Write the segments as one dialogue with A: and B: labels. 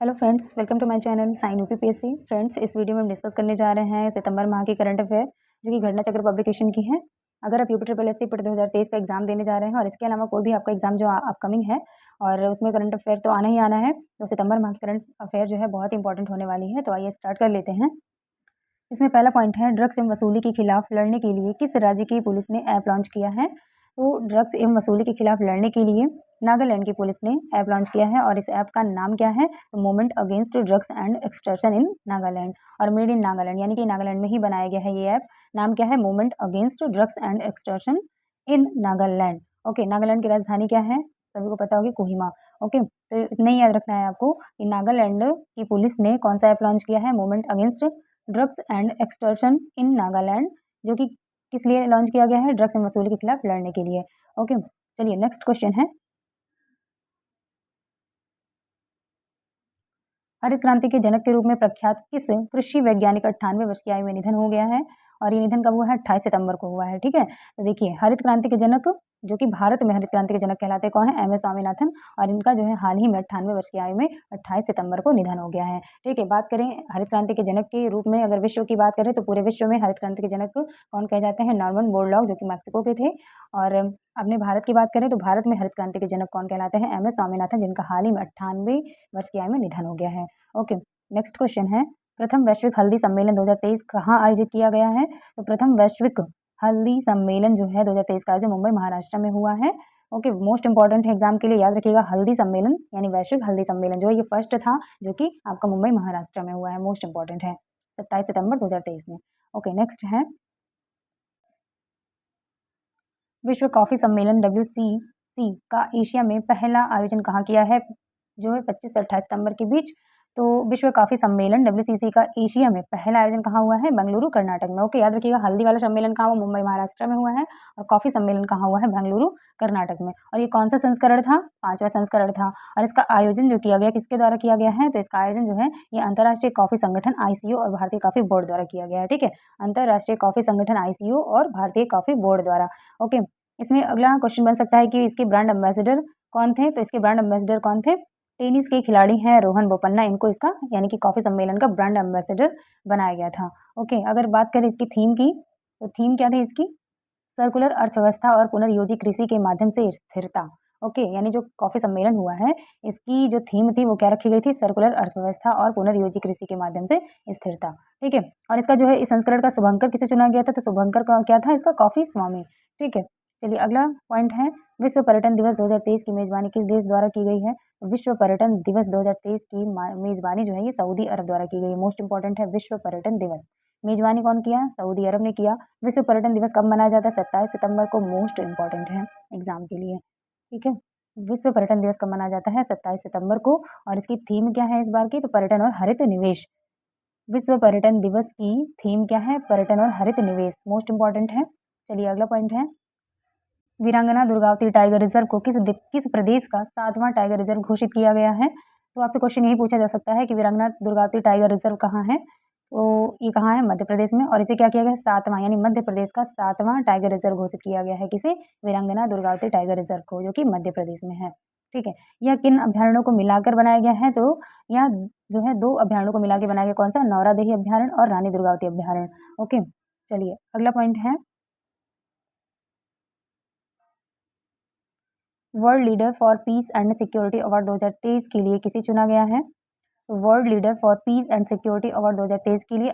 A: Hello friends, welcome to my channel sign UPPSC. Friends, इस video में हम discuss करने जा रहे हैं सितंबर माह की करंट अफेयर जो कि घटना चक्र पब्लिकेशन की है। अगर आप यूपी ट्रिपल एस सी 2023 का एग्जाम देने जा रहे हैं और इसके अलावा कोई भी आपका एग्जाम जो अपकमिंग है और उसमें करंट अफेयर तो आना ही आना है, तो सितंबर माह की करंट अफेयर जो है बहुत इंपॉर्टेंट होने वाली है। तो आइए स्टार्ट कर लेते हैं। इसमें पहला पॉइंट है, ड्रग्स एवं वसूली के खिलाफ लड़ने के लिए किस राज्य की पुलिस ने ऐप लॉन्च किया है। तो ड्रग्स एवं वसूली के खिलाफ लड़ने के लिए नागालैंड की पुलिस ने ऐप लॉन्च किया है और इस ऐप का नाम क्या है, तो movement against drugs and extortion in Nagaland और मेड इन नागालैंड, यानी कि नागालैंड में ही बनाया गया है ये ऐप। नाम क्या है, movement against drugs and extortion in Nagaland. Okay, Nagaland की राजधानी क्या है, सभी को पता होगी, कोहिमा। ओके, तो इतना ही याद रखना है आपको कि नागालैंड की पुलिस ने कौन सा ऐप लॉन्च किया है, movement against drugs and extortion in Nagaland, जो कि किस लिए लॉन्च किया गया है, ड्रग्स एंड वसूली के खिलाफ लड़ने के लिए। ओके, चलिए नेक्स्ट क्वेश्चन है, हरित क्रांति के जनक के रूप में प्रख्यात किस कृषि वैज्ञानिक 98 वर्ष की आयु में निधन हो गया है, और ये निधन कब हुआ है, 28 सितंबर को हुआ है। ठीक है, तो देखिए हरित क्रांति के जनक जो कि भारत में हरित क्रांति के जनक कहलाते हैं, कौन है, एम एस स्वामीनाथन, और इनका जो है हाल ही में 98 वर्ष की आयु में 28 सितंबर को निधन हो गया है। ठीक है, बात करें हरित क्रांति के जनक के रूप में, अगर विश्व की बात करें तो पूरे विश्व में हरित क्रांति के जनक कौन कहे जाते हैं, नॉर्मन बोरलॉग, जो कि मैक्सिको के थे। और अपने भारत की बात करें तो भारत में हरित क्रांति के जनक कौन कहलाते हैं, एम एस स्वामीनाथन, जिनका हाल ही में 98 वर्ष की आयु में निधन हो गया है। ओके, नेक्स्ट क्वेश्चन है, प्रथम वैश्विक हल्दी सम्मेलन 2023 कहाँ आयोजित किया गया है। तो प्रथम वैश्विक हल्दी सम्मेलन जो है 2023 का आयोजन मुंबई महाराष्ट्र में हुआ है। ओके, मोस्ट इंपॉर्टेंट है एग्जाम के लिए, याद रखिएगा, हल्दी सम्मेलन यानी वैश्विक हल्दी सम्मेलन जो है ये फर्स्ट था, जो कि आपका मुंबई महाराष्ट्र में हुआ है। मोस्ट इंपॉर्टेंट है, 27 सितंबर 2023 में। ओके, नेक्स्ट है, विश्व कॉफी सम्मेलन WCC का एशिया में पहला आयोजन कहाँ किया है, जो है 25 से 28 सितंबर के बीच। तो विश्व कॉफी सम्मेलन WCC का एशिया में पहला आयोजन कहाँ हुआ है, बेंगलुरु कर्नाटक में। ओके, याद रखिएगा, हल्दी वाला सम्मेलन कहाँ हुआ, मुंबई महाराष्ट्र में हुआ है, और कॉफी सम्मेलन कहाँ हुआ है, बेंगलुरु कर्नाटक में। और ये कौन सा संस्करण था, 5वां संस्करण था। और इसका आयोजन जो किया गया किसके द्वारा किया गया है, तो इसका आयोजन जो है ये अंतर्राष्ट्रीय कॉफी संगठन ICO और भारतीय कॉफी बोर्ड द्वारा किया गया है। ठीक है, अंतर्राष्ट्रीय कॉफी संगठन ICO और भारतीय कॉफी बोर्ड द्वारा। ओके, इसमें अगला क्वेश्चन बन सकता है कि इसके ब्रांड एम्बेसडर कौन थे। तो इसके ब्रांड एम्बेसडर कौन थे, टेनिस के खिलाड़ी हैं रोहन बोपन्ना, इनको इसका यानी कि कॉफी सम्मेलन का ब्रांड एम्बेसडर बनाया गया था। ओके, अगर बात करें इसकी थीम की, तो थीम क्या थी इसकी, सर्कुलर अर्थव्यवस्था और पुनर्योजी कृषि के माध्यम से स्थिरता। ओके, यानी जो कॉफी सम्मेलन हुआ है इसकी जो थीम थी वो क्या रखी गई थी, सर्कुलर अर्थव्यवस्था और पुनर्योजी कृषि के माध्यम से स्थिरता। ठीक है, और इसका जो है इस संस्करण का शुभंकर किसे चुना गया था, तो शुभंकर का क्या था, इसका कॉफी स्वामी। ठीक है, चलिए अगला पॉइंट है, विश्व पर्यटन दिवस 2023 की मेजबानी किस देश द्वारा की गई है। विश्व पर्यटन दिवस 2023 की मेजबानी जो है ये सऊदी अरब द्वारा की गई है। मोस्ट इंपॉर्टेंट है, विश्व पर्यटन दिवस मेजबानी कौन किया, सऊदी अरब ने किया। विश्व पर्यटन दिवस कब मनाया जाता है, 27 सितंबर को। मोस्ट इंपॉर्टेंट है एग्जाम के लिए। ठीक है, विश्व पर्यटन दिवस कब मनाया जाता है, 27 सितंबर को। और इसकी थीम क्या है इस बार की, तो पर्यटन और हरित निवेश। विश्व पर्यटन दिवस की थीम क्या है, पर्यटन और हरित निवेश। मोस्ट इंपॉर्टेंट है। चलिए अगला पॉइंट है, वीरांगना दुर्गावती टाइगर रिजर्व को किस प्रदेश का 7वां टाइगर रिजर्व घोषित किया गया है। तो आपसे क्वेश्चन यही पूछा जा सकता है कि वीरांगना दुर्गावती टाइगर रिजर्व कहाँ है। तो ये कहाँ है, मध्य प्रदेश में, और इसे क्या किया गया है, 7वां, यानी मध्य प्रदेश का 7वां टाइगर रिजर्व घोषित किया गया है। किसे, वीरांगना दुर्गावती टाइगर रिजर्व को, जो कि मध्य प्रदेश में है। ठीक है, यह किन अभ्यारण्यों को मिलाकर बनाया गया है, तो यह जो है 2 अभ्यारण्यों को मिला के बनाया गया, कौन सा, नौरादेही अभ्यारण्य और रानी दुर्गावती अभ्यारण्य। ओके, चलिए अगला पॉइंट है, world leader for piece and security award 2023 के लिए किसे चुना गया है। तो world leader for piece and security award 2023 के लिए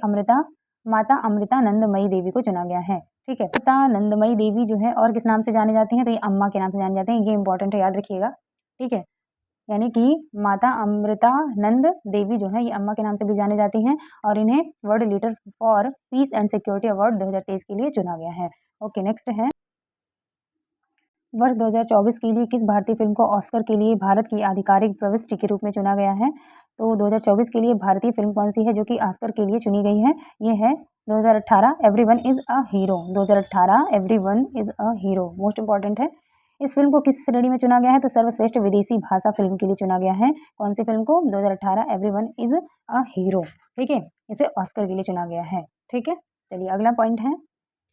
A: माता अमृतानंदमयी देवी को चुना गया है। ठीक है, अमृतानंदमयी देवी जो है और किस नाम से जाने जाती हैं, तो ये अम्मा के नाम से जाने जाते हैं। ये इंपॉर्टेंट है, याद रखिएगा। ठीक है, यानी कि माता अमृतानंद देवी जो है ये अम्मा के नाम से भी जाने जाती हैं, और इन्हें world leader for piece and security award 2023 के लिए चुना गया है। ओके, नेक्स्ट है, वर्ष 2024 के लिए किस भारतीय फिल्म को ऑस्कर के लिए भारत की आधिकारिक प्रविष्टि के रूप में चुना गया है। तो 2024 के लिए भारतीय फिल्म कौन सी है जो कि ऑस्कर के लिए चुनी गई है, ये है 2018 everyone is a hero. 2018 everyone is a hero, most important है। इस फिल्म को किस श्रेणी में चुना गया है, तो सर्वश्रेष्ठ विदेशी भाषा फिल्म के लिए चुना गया है। कौन सी फिल्म को, 2018 एवरीवन इज अ हीरो। ठीक है, इसे ऑस्कर के लिए चुना गया है। ठीक है, चलिए अगला पॉइंट है,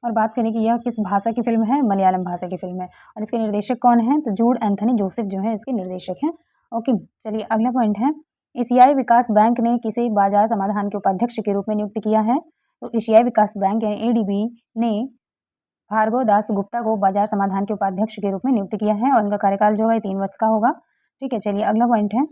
A: और बात करें कि यह किस भाषा की फिल्म है, मलयालम भाषा की फिल्म है, और इसके निर्देशक कौन है, तो जूड एंथनी जोसेफ जो है इसके निर्देशक हैं। ओके, चलिए अगला पॉइंट है, एशियाई विकास बैंक ने किसे बाजार समाधान के उपाध्यक्ष के रूप में नियुक्त किया है? तो एशियाई विकास बैंक यानी एडीबी ने भार्गव दास गुप्ता को बाजार समाधान के उपाध्यक्ष के रूप में नियुक्त किया है और उनका कार्यकाल जो है 3 वर्ष का होगा। ठीक है, चलिए अगला पॉइंट है।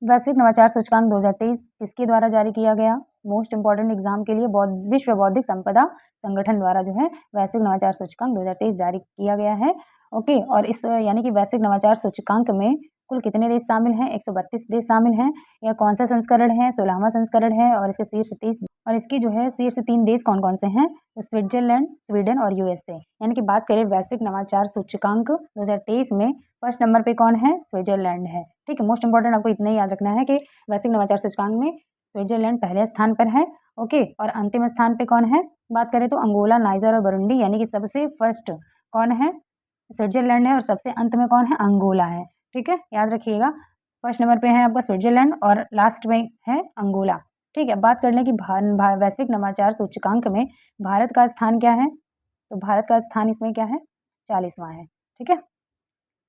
A: वैश्विक नवाचार सूचकांक 2023 किसके द्वारा जारी किया गया? मोस्ट इंपोर्टेंट एग्जाम के लिए विश्व बौद्धिक संपदा संगठन द्वारा जो है वैश्विक नवाचार सूचकांक 2023 जारी किया गया है। ओके, और इस यानी कि वैश्विक नवाचार सूचकांक में कुल कितने देश शामिल हैं? 132 देश शामिल हैं। यह कौन सा संस्करण है? 16वां संस्करण है और इसके शीर्ष 30 और इसकी जो है शीर्ष 3 देश कौन कौन से हैं? तो स्विट्जरलैंड, स्वीडन और यूएसए। यानी कि बात करें वैश्विक नवाचार सूचकांक 2023 में फर्स्ट नंबर पे कौन है? स्विट्जरलैंड है। ठीक है, मोस्ट इंपोर्टेंट आपको इतना ही याद रखना है कि वैश्विक नवाचार सूचकांक में स्विट्जरलैंड पहले स्थान पर है। ओके, और अंतिम स्थान पे कौन है? बात करें तो अंगोला, नाइजर और बुरुंडी, यानी कि सबसे फर्स्ट कौन है? स्विट्जरलैंड है और सबसे अंत में कौन है? अंगोला है। ठीक है, याद रखिएगा, फर्स्ट नंबर पे है आपका स्विट्जरलैंड और लास्ट में है अंगोला। ठीक है, बात कर लें कि वैश्विक नवाचार सूचकांक में भारत का स्थान क्या है? तो भारत का स्थान इसमें क्या है? 40वां है। ठीक है,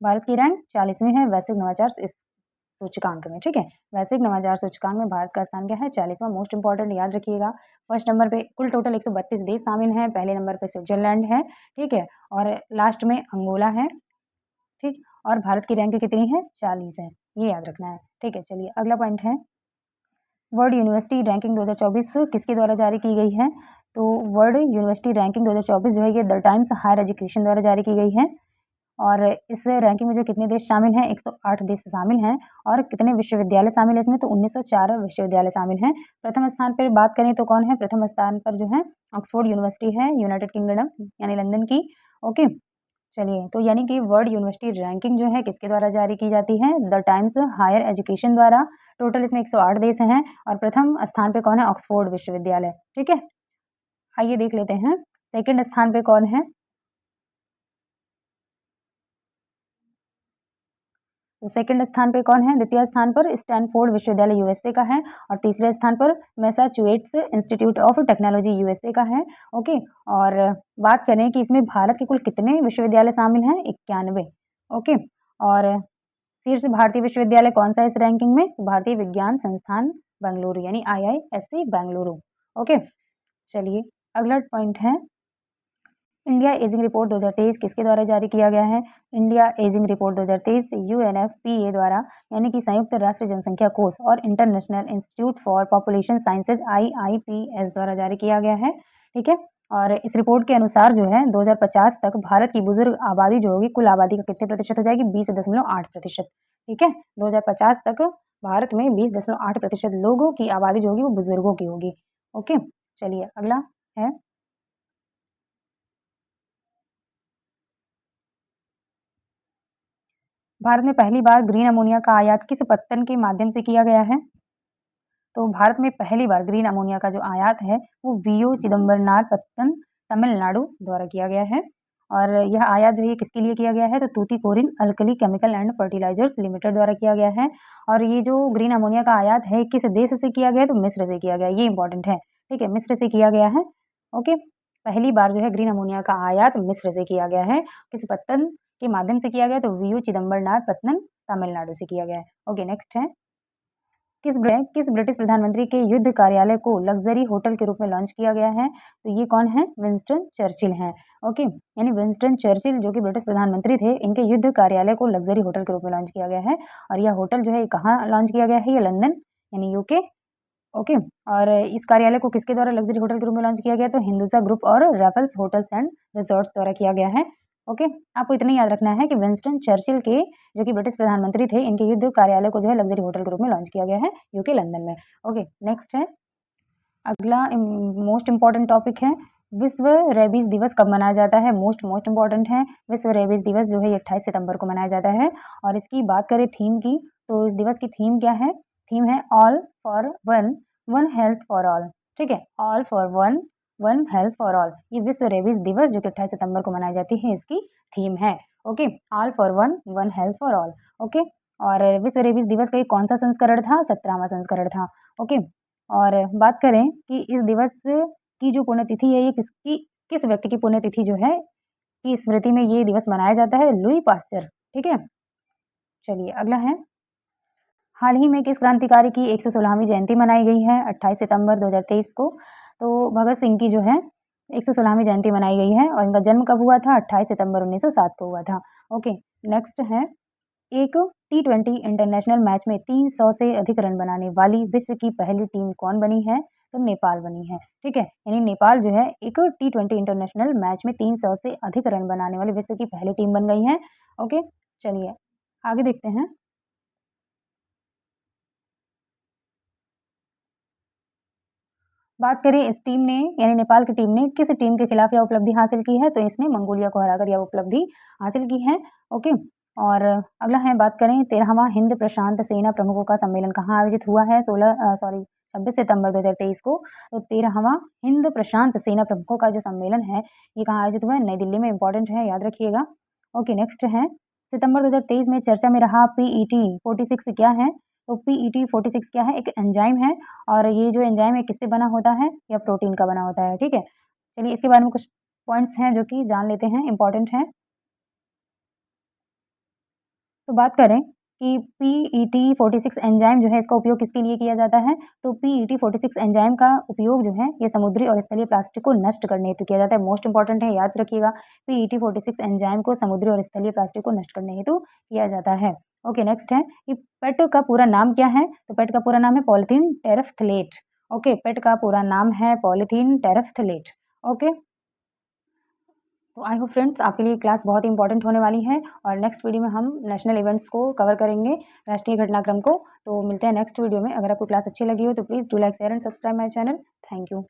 A: भारत की रैंक 40वीं है वैश्विक नवाचार इस सूचकांक में। ठीक है, वैश्विक नवाचार सूचकांक में भारत का स्थान क्या है? 40वां। मोस्ट इंपोर्टेंट याद रखिएगा। फर्स्ट नंबर पे कुल टोटल 132 देश शामिल हैं। पहले नंबर पे स्विट्जरलैंड है, ठीक है, और लास्ट में अंगोला है। ठीक, और भारत की रैंक कितनी है? 40 है, ये याद रखना है। ठीक है, चलिए अगला पॉइंट है, वर्ल्ड यूनिवर्सिटी रैंकिंग 2024 किसके द्वारा जारी की गई है? तो वर्ल्ड यूनिवर्सिटी रैंकिंग 2024 जो है ये द टाइम्स हायर एजुकेशन द्वारा जारी की गई है और इस रैंकिंग में जो कितने देश शामिल हैं? 108 देश शामिल हैं और कितने विश्वविद्यालय शामिल है इसमें? तो 1904 विश्वविद्यालय शामिल हैं। प्रथम स्थान पर बात करें तो कौन है? प्रथम स्थान पर जो है ऑक्सफोर्ड यूनिवर्सिटी है, यूनाइटेड किंगडम यानी लंदन की। ओके, चलिए, तो यानी कि वर्ल्ड यूनिवर्सिटी रैंकिंग जो है किसके द्वारा जारी की जाती है? द टाइम्स हायर एजुकेशन द्वारा। टोटल इसमें 108 देश हैं और प्रथम स्थान पे कौन है? ऑक्सफोर्ड विश्वविद्यालय। ठीक है, आइए देख लेते हैं सेकंड स्थान पे कौन है। तो सेकंड स्थान पे कौन है? द्वितीय स्थान पर स्टैनफोर्ड विश्वविद्यालय यूएसए का है और तीसरे स्थान पर Massachusetts institute of technology USA का है। ओके, और बात करें कि इसमें भारत के कुल कितने विश्वविद्यालय शामिल हैं? 91। ओके, और शीर्ष भारतीय विश्वविद्यालय कौन सा है इस रैंकिंग में? भारतीय विज्ञान संस्थान बेंगलुरु यानी आईआईएससी बेंगलुरु। ओके, चलिए अगला पॉइंट है, इंडिया एजिंग रिपोर्ट 2023 किसके द्वारा जारी किया गया है? इंडिया एजिंग रिपोर्ट 2023 यूएनएफपीए द्वारा यानी कि संयुक्त राष्ट्र जनसंख्या कोष और international institute for population sciences IIPS द्वारा जारी किया गया है। ठीक है, और इस रिपोर्ट के अनुसार जो है 2050 तक भारत की बुजुर्ग आबादी जो होगी कुल आबादी का कितने प्रतिशत हो जाएगी? 20.8%। ठीक है, 2050 तक भारत में 20.8% लोगों की आबादी जो होगी वो बुजुर्गों की होगी। ओके, चलिए अगला है, भारत में पहली बार ग्रीन अमोनिया का आयात किस पत्तन के माध्यम से किया गया है? तो भारत में पहली बार ग्रीन अमोनिया का जो आयात है वो वीओ चिदम्बरनार पत्तन तमिलनाडु द्वारा किया गया है और यह आयात जो है किसके लिए किया गया है? तो Tuticorin alkali chemical and fertilizers limited द्वारा किया गया है और ये जो ग्रीन अमोनिया का आयात है किस देश से किया गया है? तो मिस्र से किया गया, ये इंपॉर्टेंट है। ठीक है, मिस्र से किया गया है। ओके, पहली बार जो है ग्रीन अमोनिया का आयात मिस्र से किया गया है। किस पत्तन के माध्यम से किया गया? तो वीओ चिदम्बरनार पत्तन तमिलनाडु से किया गया है। ओके, नेक्स्ट है, किस ब्रिटिश प्रधानमंत्री के युद्ध कार्यालय को लग्जरी होटल के रूप में लॉन्च किया गया है? तो ये कौन है? विंस्टन चर्चिल हैं। ओके, यानी विंस्टन चर्चिल जो कि ब्रिटिश प्रधानमंत्री थे, इनके युद्ध कार्यालय को लग्जरी होटल के रूप में लॉन्च किया गया है और यह होटल जो है कहाँ लॉन्च किया गया है? ये लंदन यानी यूके। ओके, और इस कार्यालय को किसके द्वारा लग्जरी होटल के रूप में लॉन्च किया गया? तो हिंदुजा ग्रुप और रैफल्स होटल्स एंड रिजॉर्ट्स द्वारा किया गया है। ओके, आपको इतना याद रखना है कि विंस्टन चर्चिल के जो कि ब्रिटिश प्रधानमंत्री थे, इनके युद्ध कार्यालय को जो है लग्जरी होटल के रूप में लॉन्च किया गया है यूके लंदन में। ओके, नेक्स्ट है, अगला मोस्ट इंपॉर्टेंट टॉपिक है, विश्व रेबीज दिवस कब मनाया जाता है? मोस्ट इंपॉर्टेंट है, विश्व रेबीज दिवस जो है 28 सितंबर को मनाया जाता है और इसकी बात करें थीम की, तो इस दिवस की थीम क्या है? थीम है all for one, one health for all. ठीक है, all for one, one health for all, ये विश्व रेबीज दिवस जो कि 28 सितंबर को मनाई जाती है इसकी थीम है। Okay, all for one, one health for all. Okay, और विश्व रेबीज दिवस का ये कौन सा संस्करण था? 17वां संस्करण था। ओके, और बात करें कि इस दिवस की जो पुण्यतिथि है ये किस व्यक्ति की पुण्यतिथि जो है की स्मृति में ये दिवस मनाया जाता है? Louis Pasteur. ठीक है? चलिए अगला है, हाल ही में किस क्रांतिकारी की 116वीं जयंती मनाई गई है? 28 सितंबर 2023 को। तो भगत सिंह की जो है 116वीं जयंती मनाई गई है और इनका जन्म कब हुआ था? 28 सितंबर 1907 को हुआ था। ओके, नेक्स्ट है, एक टी20 इंटरनेशनल मैच में 300 से अधिक रन बनाने वाली विश्व की पहली टीम कौन बनी है? तो नेपाल बनी है, ठीक है? यानी नेपाल जो है एक टी20 इंटरनेशनल मैच में 300 से अधिक रन बनाने वाली विश्व की पहली टीम बन गई है। ओके, चलिए आगे देखते हैं। बात करें इस टीम ने यानी नेपाल की टीम ने किस टीम के खिलाफ यह उपलब्धि हासिल की है? तो इसने मंगोलिया को हराकर यह उपलब्धि हासिल की है। ओके, और अगला है, बात करें 13वां हिंद प्रशांत सेना प्रमुखों का सम्मेलन कहाँ आयोजित हुआ है? 26 सितंबर 2023 को। तो 13वां हिंद प्रशांत सेना प्रमुखों का जो सम्मेलन है, ये कहाँ आयोजित हुआ है? नई दिल्ली में, इम्पोर्टेंट है, याद रखिएगा। ओके, नेक्स्ट है, सितंबर 2023 में चर्चा में रहा पीईटी 46 क्या है? तो पीईटी 46 क्या है? एक एंजाइम है और ये जो एंजाइम है किससे बना होता है? या प्रोटीन का बना होता है, ठीक है? चलिए इसके बारे में कुछ पॉइंट्स हैं जो कि जान लेते हैं, इम्पोर्टेंट हैं। तो बात करें कि पीईटी 46 एंजाइम जो है इसका उपयोग किसके लिए किया जाता है? तो पीईटी 46 एंजाइम का उपयोग जो है ये समुद्री और स्थलीय प्लास्टिक को नष्ट करने हेतु किया जाता है। मोस्ट इम्पोर्टेंट है, याद रखिएगा। पीईटी 46 एंजाइम को समुद्री और स्थलीय प्लास्टिक को नष्ट करने हेतु किया जाता है। ओके, नेक्स्ट है कि पेट का पूरा नाम क्या है? तो पेट का पूरा नाम है पॉलीथीन टेरेफ्थलेट। ओके, पेट का पूरा नाम है पॉलीथीन टेरेफ्थलेट। ओके, तो आई होप फ्रेंड्स आपके लिए क्लास बहुत ही इंपॉर्टेंट होने वाली है और नेक्स्ट वीडियो में हम नेशनल इवेंट्स को कवर करेंगे, राष्ट्रीय घटनाक्रम को। तो मिलते हैं नेक्स्ट वीडियो में। अगर आपको क्लास अच्छी लगी हो तो please do like share and subscribe my channel. Thank you.